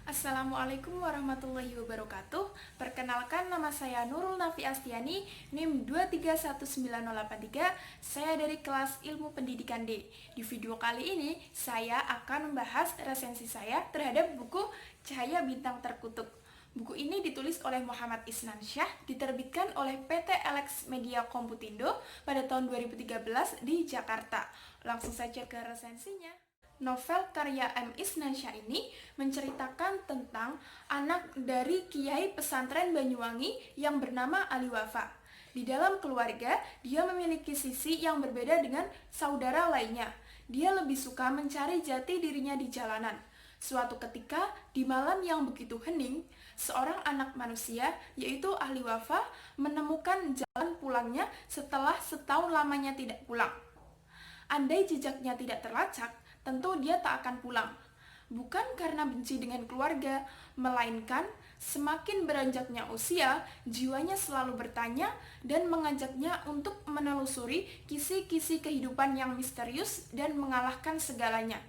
Assalamualaikum warahmatullahi wabarakatuh. Perkenalkan, nama saya Nurul Nafi Astiani, NIM 2319083. Saya dari kelas Ilmu Pendidikan D. Di video kali ini, saya akan membahas resensi saya terhadap buku Cahaya Bintang Terkutuk. Buku ini ditulis oleh Muhammad Isnansyah, diterbitkan oleh PT Alex Media Komputindo pada tahun 2013 di Jakarta. Langsung saja ke resensinya. Novel karya M. Isnansyah ini menceritakan tentang anak dari Kiai pesantren Banyuwangi yang bernama Ali Wafa. Di dalam keluarga, dia memiliki sisi yang berbeda dengan saudara lainnya. Dia lebih suka mencari jati dirinya di jalanan. Suatu ketika, di malam yang begitu hening, seorang anak manusia, yaitu Ali Wafa, menemukan jalan pulangnya setelah setahun lamanya tidak pulang. Andai jejaknya tidak terlacak, tentu dia tak akan pulang. Bukan karena benci dengan keluarga, melainkan semakin beranjaknya usia, jiwanya selalu bertanya dan mengajaknya untuk menelusuri kisi-kisi kehidupan yang misterius dan mengalahkan segalanya.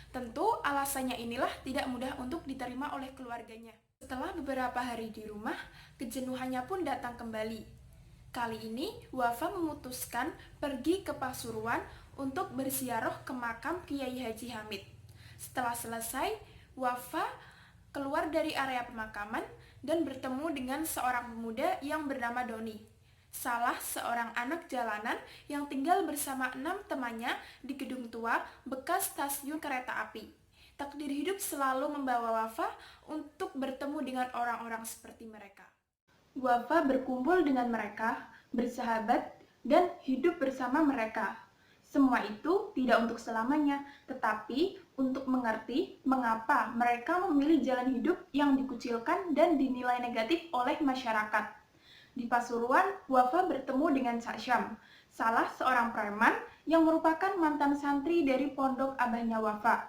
Tentu alasannya inilah tidak mudah untuk diterima oleh keluarganya. Setelah beberapa hari di rumah, kejenuhannya pun datang kembali. Kali ini, Wafa memutuskan pergi ke Pasuruan untuk berziarah ke makam Kiai Haji Hamid. Setelah selesai, Wafa keluar dari area pemakaman dan bertemu dengan seorang pemuda yang bernama Doni, salah seorang anak jalanan yang tinggal bersama 6 temannya di gedung tua bekas stasiun kereta api. Takdir hidup selalu membawa Wafa untuk bertemu dengan orang-orang seperti mereka. Wafa berkumpul dengan mereka, bersahabat, dan hidup bersama mereka. Semua itu tidak untuk selamanya, tetapi untuk mengerti mengapa mereka memilih jalan hidup yang dikucilkan dan dinilai negatif oleh masyarakat. Di Pasuruan, Wafa bertemu dengan Cak Syam, salah seorang preman yang merupakan mantan santri dari pondok abahnya Wafa.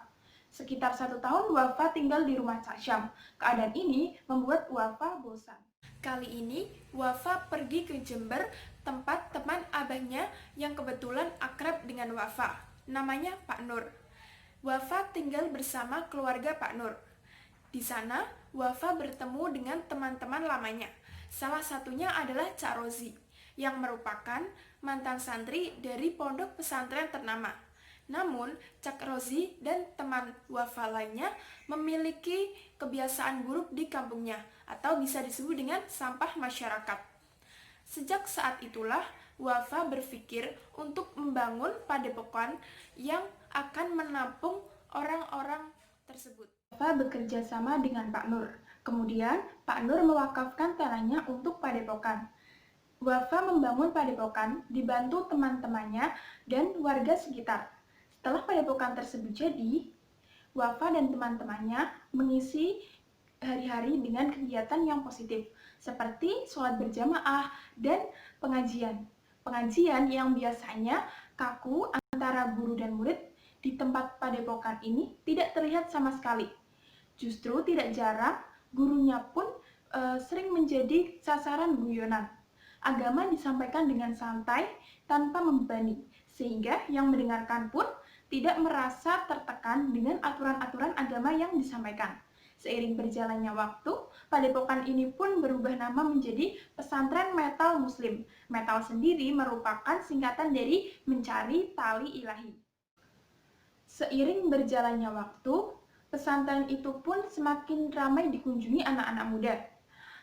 Sekitar 1 tahun Wafa tinggal di rumah Cak Syam. Keadaan ini membuat Wafa bosan. Kali ini, Wafa pergi ke Jember, tempat teman abahnya yang kebetulan akrab dengan Wafa. Namanya Pak Nur. Wafa tinggal bersama keluarga Pak Nur. Di sana, Wafa bertemu dengan teman-teman lamanya. Salah satunya adalah Cak Rozi, yang merupakan mantan santri dari pondok pesantren ternama. Namun, Cak Rozi dan teman Wafa lainnya memiliki kebiasaan buruk di kampungnya, atau bisa disebut dengan sampah masyarakat. Sejak saat itulah, Wafa berpikir untuk membangun padepokan yang akan menampung orang-orang tersebut. Wafa bekerja sama dengan Pak Nur. Kemudian, Pak Nur mewakafkan tanahnya untuk padepokan. Wafa membangun padepokan dibantu teman-temannya dan warga sekitar. Setelah padepokan tersebut jadi, Wafa dan teman-temannya mengisi hari-hari dengan kegiatan yang positif, seperti sholat berjamaah dan pengajian. Pengajian yang biasanya kaku antara guru dan murid di tempat padepokan ini tidak terlihat sama sekali. Justru tidak jarang gurunya pun sering menjadi sasaran guyonan. Agama disampaikan dengan santai tanpa membebani, sehingga yang mendengarkan pun tidak merasa tertekan dengan aturan-aturan agama yang disampaikan. Seiring berjalannya waktu, padepokan ini pun berubah nama menjadi Pesantren Metal Muslim. Metal sendiri merupakan singkatan dari mencari tali ilahi. Seiring berjalannya waktu, pesantren itu pun semakin ramai dikunjungi anak-anak muda.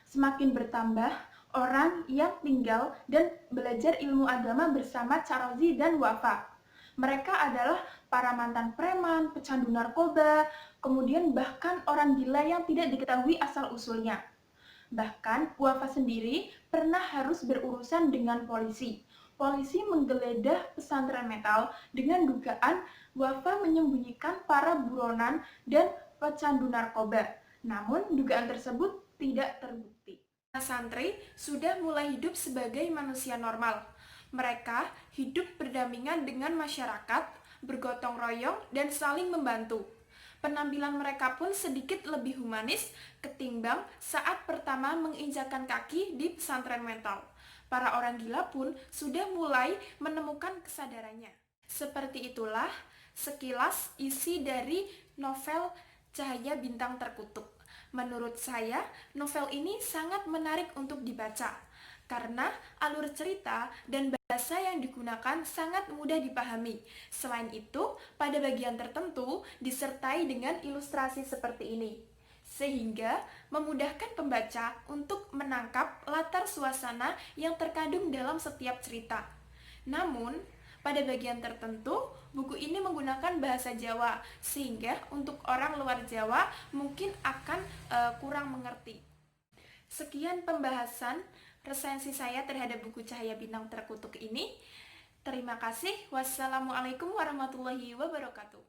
Semakin bertambah orang yang tinggal dan belajar ilmu agama bersama Cak Rozi dan Wafa. Mereka adalah para mantan preman, pecandu narkoba, kemudian bahkan orang gila yang tidak diketahui asal-usulnya. Bahkan Wafa sendiri pernah harus berurusan dengan polisi. Polisi menggeledah pesantren metal dengan dugaan Wafa menyembunyikan para buronan dan pecandu narkoba. Namun dugaan tersebut tidak terbukti. Santri sudah mulai hidup sebagai manusia normal. Mereka hidup berdampingan dengan masyarakat, bergotong royong, dan saling membantu. Penampilan mereka pun sedikit lebih humanis ketimbang saat pertama menginjakan kaki di pesantren mental. Para orang gila pun sudah mulai menemukan kesadarannya. Seperti itulah sekilas isi dari novel Cahaya Bintang Terkutuk. Menurut saya, novel ini sangat menarik untuk dibaca karena alur cerita dan bahasa yang digunakan sangat mudah dipahami. Selain itu, pada bagian tertentu disertai dengan ilustrasi seperti ini, sehingga memudahkan pembaca untuk menangkap latar suasana yang terkandung dalam setiap cerita. Namun, pada bagian tertentu, buku ini menggunakan bahasa Jawa, sehingga untuk orang luar Jawa mungkin akan kurang mengerti. Sekian pembahasan resensi saya terhadap buku Cahaya Bintang Terkutuk ini. Terima kasih. Wassalamualaikum warahmatullahi wabarakatuh.